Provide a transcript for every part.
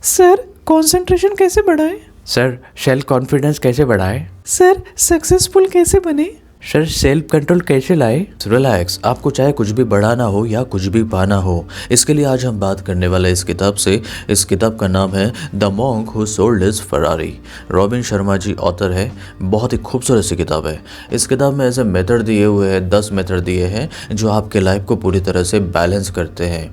Sir concentration कैसे बढ़ाएं? Sir self confidence कैसे बढ़ाएं? सर सक्सेसफुल कैसे बने? सर सेल्फ कंट्रोल कैसे लाए? रिलैक्स, आपको चाहे कुछ भी बढ़ाना हो या कुछ भी पाना हो, इसके लिए आज हम बात करने वाले इस किताब से। इस किताब का नाम है the monk who sold his Ferrari. Robin Sharma ji author है। बहुत ही खूबसूरत सी किताब है। इस किताब में ऐसे मेथड दिए हुए हैं, 10 मेथड दिए हैं जो आपके लाइफ को पूरी तरह से बैलेंस करते हैं।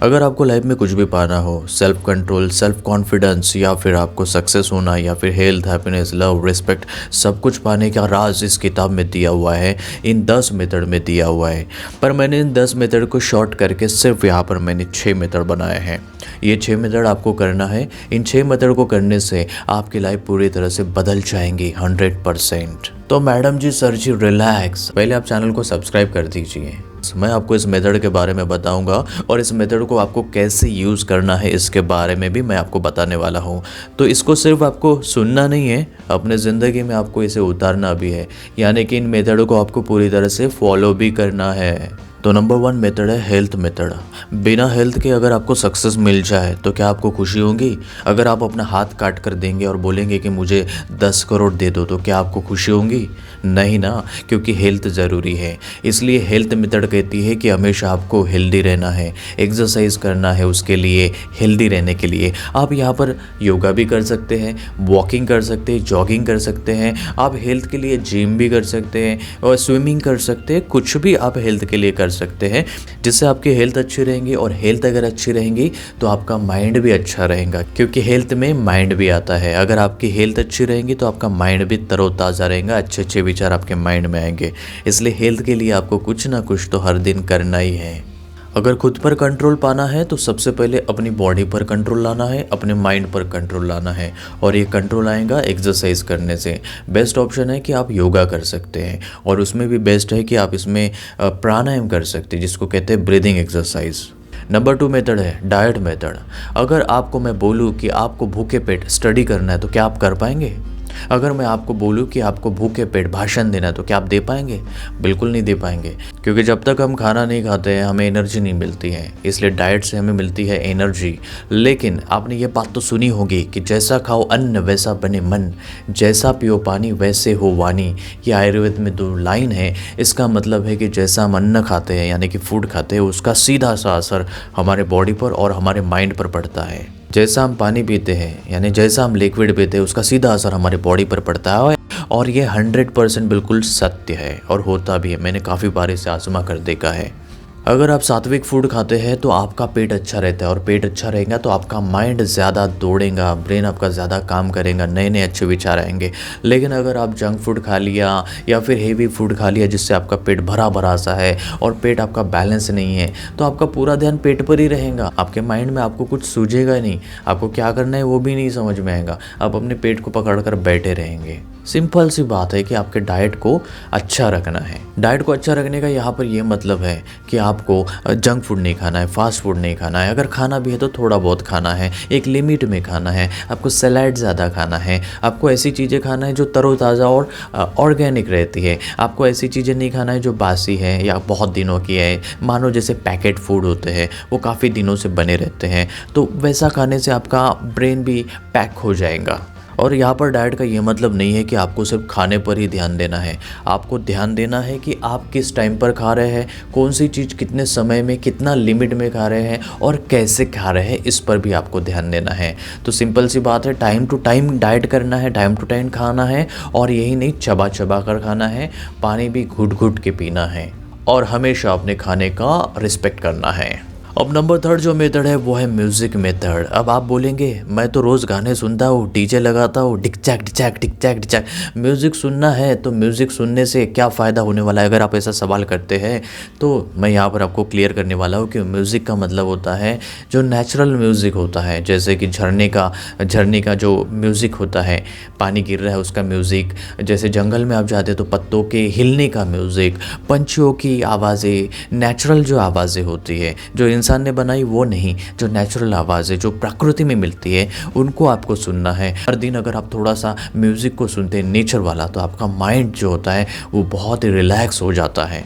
अगर आपको लाइफ में कुछ भी पाना हो, सेल्फ कंट्रोल, सेल्फ कॉन्फिडेंस, या फिर आपको सक्सेस होना, या फिर हेल्थ, हैप्पीनेस, लव, रिस्पेक्ट, सब कुछ पाने का राज इस किताब में दिया हुआ है, इन 10 मेथड में दिया हुआ है। पर मैंने इन 10 मेथड को शॉर्ट करके सिर्फ यहाँ पर मैंने 6 मेथड बनाए हैं। ये 6 मेथड आपको करना है। इन 6 मेथड को करने से आपकी लाइफ पूरी तरह से बदल जाएंगी 100%। तो मैडम जी, सर जी, रिलैक्स, पहले आप चैनल को सब्सक्राइब कर दीजिए। मैं आपको इस मेथड के बारे में बताऊंगा और इस मेथड को आपको कैसे यूज़ करना है इसके बारे में भी मैं आपको बताने वाला हूं। तो इसको सिर्फ आपको सुनना नहीं है, अपने ज़िंदगी में आपको इसे उतारना भी है, यानी कि इन मेथड को आपको पूरी तरह से फॉलो भी करना है। तो नंबर 1 मेथड है हेल्थ मेथड। बिना हेल्थ के अगर आपको सक्सेस मिल जाए तो क्या आपको खुशी होगी? अगर आप अपना हाथ काट कर देंगे और बोलेंगे कि मुझे 10 करोड़ दे दो, तो क्या आपको खुशी होगी? नहीं ना, क्योंकि हेल्थ ज़रूरी है। इसलिए हेल्थ मेथड कहती है कि हमेशा आपको हेल्दी रहना है, एक्सरसाइज करना है। उसके लिए, हेल्दी रहने के लिए आप यहाँ पर योगा भी कर सकते हैं, वॉकिंग कर सकते हैं, जॉगिंग कर सकते हैं। आप हेल्थ के लिए जिम भी कर सकते हैं और स्विमिंग कर सकते हैं। कुछ भी आप हेल्थ के लिए कर सकते हैं जिससे आपकी हेल्थ अच्छी रहेंगी। और हेल्थ अगर अच्छी रहेंगी तो आपका माइंड भी अच्छा रहेगा, क्योंकि हेल्थ में माइंड भी आता है। अगर आपकी हेल्थ अच्छी रहेंगी तो आपका माइंड भी तरोताज़ा रहेगा, अच्छे अच्छे विचार आपके माइंड में आएंगे। इसलिए हेल्थ के लिए आपको कुछ ना कुछ तो हर दिन करना ही है। अगर खुद पर कंट्रोल पाना है तो सबसे पहले अपनी बॉडी पर कंट्रोल लाना है, अपने माइंड पर कंट्रोल लाना है। और ये कंट्रोल आएगा एक्सरसाइज करने से। बेस्ट ऑप्शन है कि आप योगा कर सकते हैं, और उसमें भी बेस्ट है कि आप इसमें प्राणायाम कर सकते हैं, जिसको कहते हैं ब्रीदिंग एक्सरसाइज। नंबर 2 मेथड है डाइट मेथड। अगर आपको मैं बोलूँ कि आपको भूखे पेट स्टडी करना है तो क्या आप कर पाएंगे? अगर मैं आपको बोलूँ कि आपको भूखे पेट भाषण देना है तो क्या आप दे पाएंगे? बिल्कुल नहीं दे पाएंगे, क्योंकि जब तक हम खाना नहीं खाते हैं हमें एनर्जी नहीं मिलती है। इसलिए डाइट से हमें मिलती है एनर्जी। लेकिन आपने ये बात तो सुनी होगी कि जैसा खाओ अन्न वैसा बने मन, जैसा पियो पानी वैसे हो वाणी। ये आयुर्वेद में 2 लाइन है। इसका मतलब है कि जैसा हम अन्न खाते हैं, यानी कि फूड खाते हैं, उसका सीधा सा असर हमारे बॉडी पर और हमारे माइंड पर पड़ता है। जैसा हम पानी पीते हैं, यानी जैसा हम लिक्विड पीते हैं, उसका सीधा असर हमारे बॉडी पर पड़ता है। और ये 100% बिल्कुल सत्य है और होता भी है। मैंने काफ़ी बार इसे आजमा कर देखा है। अगर आप सात्विक फूड खाते हैं तो आपका पेट अच्छा रहता है, और पेट अच्छा रहेगा तो आपका माइंड ज़्यादा दौड़ेगा, ब्रेन आपका ज़्यादा काम करेगा, नए नए अच्छे विचार आएंगे। लेकिन अगर आप जंक फूड खा लिया या फिर हेवी फूड खा लिया जिससे आपका पेट भरा भरा सा है और पेट आपका बैलेंस नहीं है, तो आपका पूरा ध्यान पेट पर ही रहेगा। आपके माइंड में आपको कुछ सूझेगा नहीं, आपको क्या करना है वो भी नहीं समझ में आएगा। आप अपने पेट को पकड़ कर बैठे रहेंगे। सिंपल सी बात है कि आपके डाइट को अच्छा रखना है। डाइट को अच्छा रखने का यहाँ पर ये मतलब है कि आपको जंक फूड नहीं खाना है, फास्ट फूड नहीं खाना है। अगर खाना भी है तो थोड़ा बहुत खाना है, एक लिमिट में खाना है। आपको सलाद ज़्यादा खाना है, आपको ऐसी चीज़ें खाना है जो तरोताज़ा और ऑर्गेनिक रहती है। आपको ऐसी चीज़ें नहीं खाना है जो बासी है या बहुत दिनों की है। मानो जैसे पैकेट फूड होते हैं, वो काफ़ी दिनों से बने रहते हैं, तो वैसा खाने से आपका ब्रेन भी पैक हो जाएगा। और यहाँ पर डाइट का ये मतलब नहीं है कि आपको सिर्फ खाने पर ही ध्यान देना है। आपको ध्यान देना है कि आप किस टाइम पर खा रहे हैं, कौन सी चीज़ कितने समय में, कितना लिमिट में खा रहे हैं और कैसे खा रहे हैं, इस पर भी आपको ध्यान देना है। तो सिंपल सी बात है, टाइम टू टाइम डाइट करना है, टाइम टू टाइम खाना है। और यही नहीं, चबा चबा कर खाना है, पानी भी घुट घुट के पीना है, और हमेशा अपने खाने का रिस्पेक्ट करना है। अब नंबर 3 जो मेथड है वो है म्यूज़िक मेथड। अब आप बोलेंगे मैं तो रोज़ गाने सुनता हूँ, डीजे लगाता हूँ, डिक चैक डिचैक टिक चैक डिचैक। म्यूज़िक सुनना है तो म्यूज़िक सुनने से क्या फ़ायदा होने वाला है? अगर आप ऐसा सवाल करते हैं तो मैं यहाँ पर आपको क्लियर करने वाला हूँ कि म्यूज़िक का मतलब होता है जो नेचुरल म्यूज़िक होता है, जैसे कि झरने का जो म्यूज़िक होता है, पानी गिर रहा है उसका म्यूज़िक, जैसे जंगल में आप जाते हैं तो पत्तों के हिलने का म्यूज़िक, पंछियों की आवाज़ें, नेचुरल जो आवाज़ें होती है, जो इंसान ने बनाई वो नहीं, जो नेचुरल आवाज़ें जो प्रकृति में मिलती है उनको आपको सुनना है। हर दिन अगर आप थोड़ा सा म्यूज़िक को सुनते हैं नेचर वाला, तो आपका माइंड जो होता है वो बहुत ही रिलैक्स हो जाता है।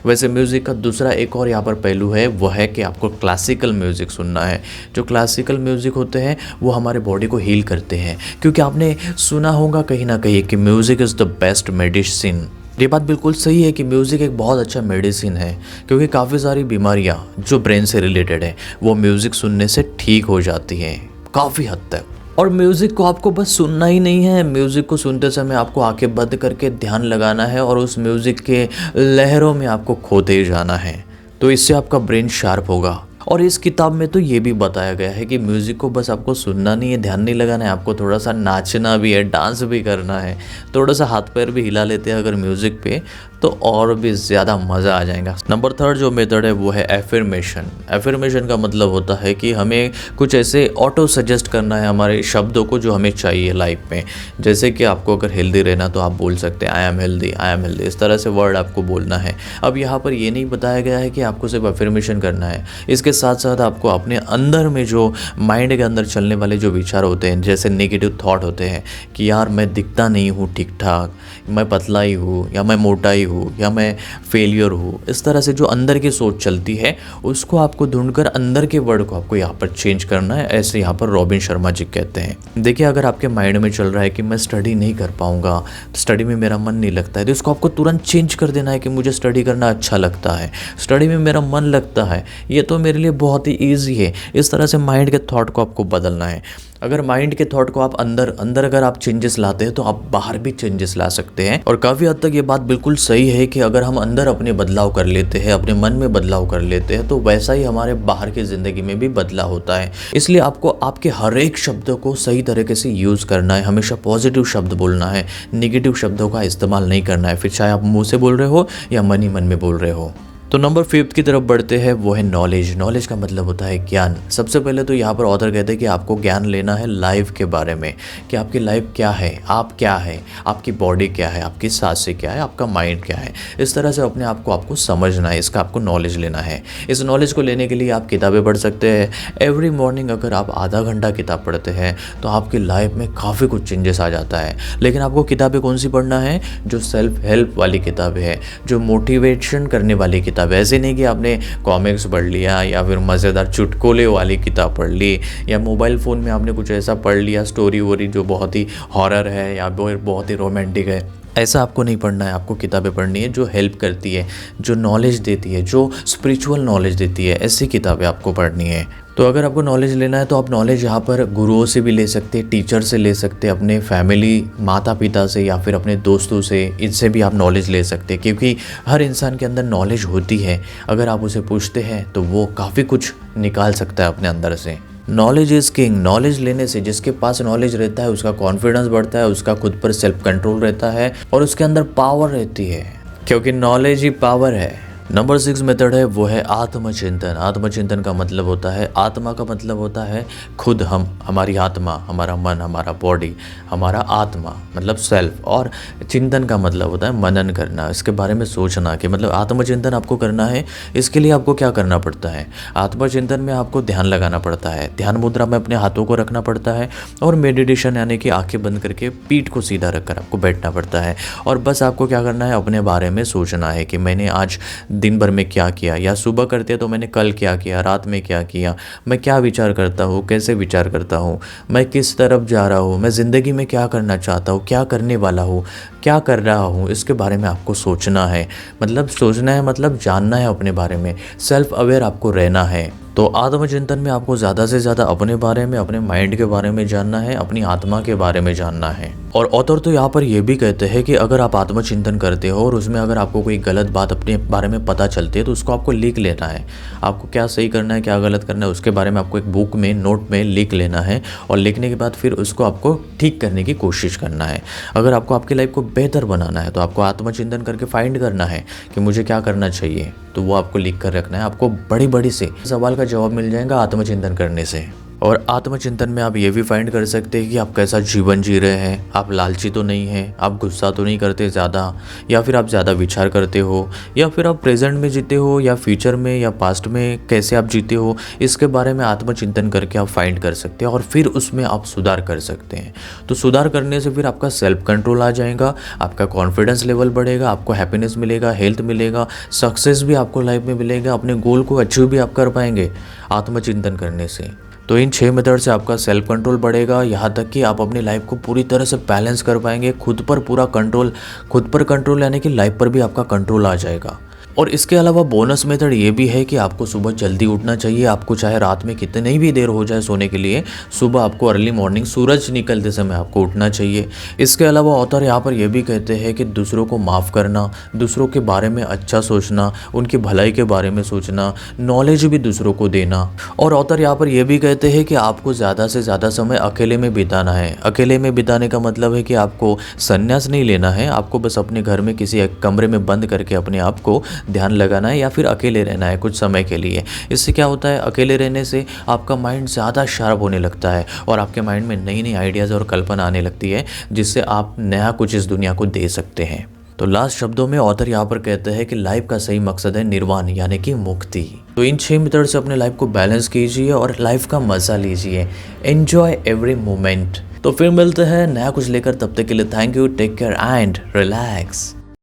वैसे म्यूज़िक का दूसरा एक और यहाँ पर पहलू है, वो है कि आपको क्लासिकल म्यूज़िक सुनना है। जो क्लासिकल म्यूज़िक होते हैं वो हमारे बॉडी को हील करते हैं, क्योंकि आपने सुना होगा कहीं ना कहीं कि music is the best medicine. ये बात बिल्कुल सही है कि म्यूज़िक एक बहुत अच्छा मेडिसिन है, क्योंकि काफ़ी सारी बीमारियाँ जो ब्रेन से रिलेटेड है वो म्यूज़िक सुनने से ठीक हो जाती हैं काफ़ी हद तक। और म्यूज़िक को आपको बस सुनना ही नहीं है, म्यूज़िक को सुनते समय आपको आंखें बंद करके ध्यान लगाना है और उस म्यूज़िक के लहरों में आपको खोते जाना है। तो इससे आपका ब्रेन शार्प होगा। और इस किताब में तो ये भी बताया गया है कि म्यूज़िक को बस आपको सुनना नहीं है, ध्यान नहीं लगाना है, आपको थोड़ा सा नाचना भी है, डांस भी करना है, थोड़ा सा हाथ पैर भी हिला लेते हैं अगर म्यूज़िक पे, तो और भी ज़्यादा मज़ा आ जाएगा। नंबर 3 जो मेथड है वो है एफर्मेशन। एफर्मेशन का मतलब होता है कि हमें कुछ ऐसे ऑटो सजेस्ट करना है हमारे शब्दों को जो हमें चाहिए लाइफ में। जैसे कि आपको अगर हेल्दी रहना तो आप बोल सकते हैं I am healthy, I am healthy, इस तरह से वर्ड आपको बोलना है। अब यहाँ पर ये नहीं बताया गया है कि आपको सिर्फ एफर्मेशन करना है, इसके साथ साथ आपको अपने अंदर में जो माइंड के अंदर चलने वाले जो विचार होते हैं, जैसे नेगेटिव थॉट होते हैं कि यार मैं दिखता नहीं हूँ ठीक ठाक, मैं पतला ही हूँ या मैं मोटा ही हूँ या मैं फेलियर हूँ, इस तरह से जो अंदर की सोच चलती है उसको आपको ढूंढकर अंदर के वर्ड को आपको यहाँ पर चेंज करना है। ऐसे यहाँ पर रॉबिन शर्मा जी कहते हैं। देखिए, अगर आपके माइंड में चल रहा है कि मैं स्टडी नहीं कर पाऊंगा, स्टडी में मेरा मन नहीं लगता है, तो इसको आपको तुरंत चेंज कर देना है कि मुझे स्टडी करना अच्छा लगता है, स्टडी में मेरा मन लगता है, ये तो मेरे लिए बहुत ही ईजी है। इस तरह से माइंड के थॉट को आपको बदलना है। अगर माइंड के थॉट को आप अंदर अगर आप चेंजेस लाते हैं तो आप बाहर भी चेंजेस ला सकते हैं। और काफ़ी हद तक ये बात बिल्कुल सही है कि अगर हम अंदर अपने बदलाव कर लेते हैं, अपने मन में बदलाव कर लेते हैं, तो वैसा ही हमारे बाहर की ज़िंदगी में भी बदलाव होता है। इसलिए आपको आपके हर एक शब्दों को सही तरीके से यूज़ करना है, हमेशा पॉजिटिव शब्द बोलना है, निगेटिव शब्दों का इस्तेमाल नहीं करना है, फिर चाहे आप मुँह से बोल रहे हो या मन ही मन में बोल रहे हो। तो नंबर 5 की तरफ बढ़ते हैं, वो है नॉलेज। नॉलेज का मतलब होता है ज्ञान। सबसे पहले तो यहाँ पर ऑथर कहते हैं कि आपको ज्ञान लेना है लाइफ के बारे में, कि आपकी लाइफ क्या है, आप क्या है, आपकी बॉडी क्या है, आपकी सांसें क्या है, आपका माइंड क्या है। इस तरह से अपने आप को आपको समझना है, इसका आपको नॉलेज लेना है। इस नॉलेज को लेने के लिए आप किताबें पढ़ सकते हैं। एवरी मॉर्निंग अगर आप आधा घंटा किताब पढ़ते हैं तो आपकी लाइफ में काफ़ी कुछ चेंजेस आ जाता है। लेकिन आपको किताबें कौन सी पढ़ना है? जो सेल्फ हेल्प वाली किताबें हैं, जो मोटिवेशन करने वाली किताब। ऐसे नहीं कि आपने कॉमिक्स पढ़ लिया या फिर मज़ेदार चुटकुले वाली किताब पढ़ ली, या मोबाइल फ़ोन में आपने कुछ ऐसा पढ़ लिया स्टोरी वोरी जो बहुत ही हॉरर है या बहुत ही रोमांटिक है। ऐसा आपको नहीं पढ़ना है। आपको किताबें पढ़नी है जो हेल्प करती है, जो नॉलेज देती है, जो स्पिरिचुअल नॉलेज देती है, ऐसी किताबें आपको पढ़नी है। तो अगर आपको नॉलेज लेना है तो आप नॉलेज यहाँ पर गुरुओं से भी ले सकते हैं, टीचर से ले सकते हैं, अपने फैमिली माता पिता से या फिर अपने दोस्तों से, इनसे भी आप नॉलेज ले सकते हैं। क्योंकि हर इंसान के अंदर नॉलेज होती है, अगर आप उसे पूछते हैं तो वो काफ़ी कुछ निकाल सकता है अपने अंदर से। Knowledge is king. नॉलेज लेने से जिसके पास नॉलेज रहता है उसका कॉन्फिडेंस बढ़ता है, उसका खुद पर सेल्फ कंट्रोल रहता है और उसके अंदर पावर रहती है, क्योंकि नॉलेज ही पावर है। नंबर 6 मेथड है, वो है आत्मचिंतन। आत्मचिंतन का मतलब होता है, आत्मा का मतलब होता है खुद, हम, हमारी आत्मा, हमारा मन, हमारा बॉडी, हमारा आत्मा मतलब सेल्फ। और चिंतन का मतलब होता है मनन करना, इसके बारे में सोचना कि मतलब आत्मचिंतन आपको करना है। इसके लिए आपको क्या करना पड़ता है? आत्मचिंतन में आपको ध्यान लगाना पड़ता है, ध्यान मुद्रा में अपने हाथों को रखना पड़ता है और मेडिटेशन यानी कि आंखें बंद करके पीठ को सीधा रखकर आपको बैठना पड़ता है। और बस आपको क्या करना है? अपने बारे में सोचना है कि मैंने आज दिन भर में क्या किया, या सुबह करते हैं तो मैंने कल क्या किया, रात में क्या किया, मैं क्या विचार करता हूँ, कैसे विचार करता हूँ, मैं किस तरफ जा रहा हूँ, मैं ज़िंदगी में क्या करना चाहता हूँ, क्या करने वाला हूँ, क्या कर रहा हूँ, इसके बारे में आपको सोचना है। मतलब सोचना है मतलब जानना है अपने बारे में, सेल्फ अवेयर आपको रहना है। तो आत्मचिंतन में आपको ज़्यादा से ज़्यादा अपने बारे में, अपने माइंड के बारे में जानना है, अपनी आत्मा के बारे में जानना है। और ऑथर तो यहाँ पर यह भी कहते हैं कि अगर आप आत्मचिंतन करते हो और उसमें अगर आपको कोई गलत बात अपने बारे में पता चलती है तो उसको आपको लिख लेना है। आपको क्या सही करना है, क्या गलत करना है, उसके बारे में आपको एक बुक में, नोट में लिख लेना है और लिखने के बाद फिर उसको आपको ठीक करने की कोशिश करना है। अगर आपको आपकी लाइफ को बेहतर बनाना है तो आपको आत्मचिंतन करके फाइंड करना है कि मुझे क्या करना चाहिए, तो वो आपको लिख कर रखना है। आपको बड़ी बड़ी से सवाल का जवाब मिल जाएगा आत्मचिंतन करने से। और आत्मचिंतन में आप ये भी फाइंड कर सकते हैं कि आप कैसा जीवन जी रहे हैं। आप लालची तो नहीं हैं, आप गुस्सा तो नहीं करते ज़्यादा, या फिर आप ज़्यादा विचार करते हो, या फिर आप प्रेजेंट में जीते हो या फ्यूचर में या पास्ट में कैसे आप जीते हो, इसके बारे में आत्मचिंतन करके आप फाइंड कर सकते हैं और फिर उसमें आप सुधार कर सकते हैं। तो सुधार करने से फिर आपका सेल्फ कंट्रोल आ जाएगा, आपका कॉन्फिडेंस लेवल बढ़ेगा, आपको हैप्पीनेस मिलेगा, हेल्थ मिलेगा, सक्सेस भी आपको लाइफ में मिलेगा, अपने गोल को अचीव भी आप कर पाएंगे आत्मचिंतन करने से। तो इन 6 मेथड से आपका सेल्फ कंट्रोल बढ़ेगा, यहाँ तक कि आप अपनी लाइफ को पूरी तरह से बैलेंस कर पाएंगे। खुद पर पूरा कंट्रोल, खुद पर कंट्रोल यानी कि लाइफ पर भी आपका कंट्रोल आ जाएगा। और इसके अलावा बोनस मेथड ये भी है कि आपको सुबह जल्दी उठना चाहिए। आपको चाहे रात में कितनी भी देर हो जाए सोने के लिए, सुबह आपको अर्ली मॉर्निंग सूरज निकलते समय आपको उठना चाहिए। इसके अलावा ऑथर यहाँ पर यह भी कहते हैं कि दूसरों को माफ़ करना, दूसरों के बारे में अच्छा सोचना, उनकी भलाई के बारे में सोचना, नॉलेज भी दूसरों को देना। और ऑथर यहाँ पर यह भी कहते हैं कि आपको ज़्यादा से ज़्यादा समय अकेले में बिताना है। अकेले में बिताने का मतलब है कि आपको संन्यास नहीं लेना है, आपको बस अपने घर में किसी एक कमरे में बंद करके अपने आप को ध्यान लगाना है या फिर अकेले रहना है कुछ समय के लिए। इससे क्या होता है, अकेले रहने से आपका माइंड ज़्यादा शार्प होने लगता है और आपके माइंड में नई नई आइडियाज़ और कल्पना आने लगती है, जिससे आप नया कुछ इस दुनिया को दे सकते हैं। तो लास्ट शब्दों में ऑथर यहाँ पर कहते हैं कि लाइफ का सही मकसद है निर्वाण यानी कि मुक्ति। तो इन 6 मेथड से अपने लाइफ को बैलेंस कीजिए और लाइफ का मज़ा लीजिए। Enjoy every moment. तो फिर मिलते हैं नया कुछ लेकर, तब तक के लिए thank you, take care and relax.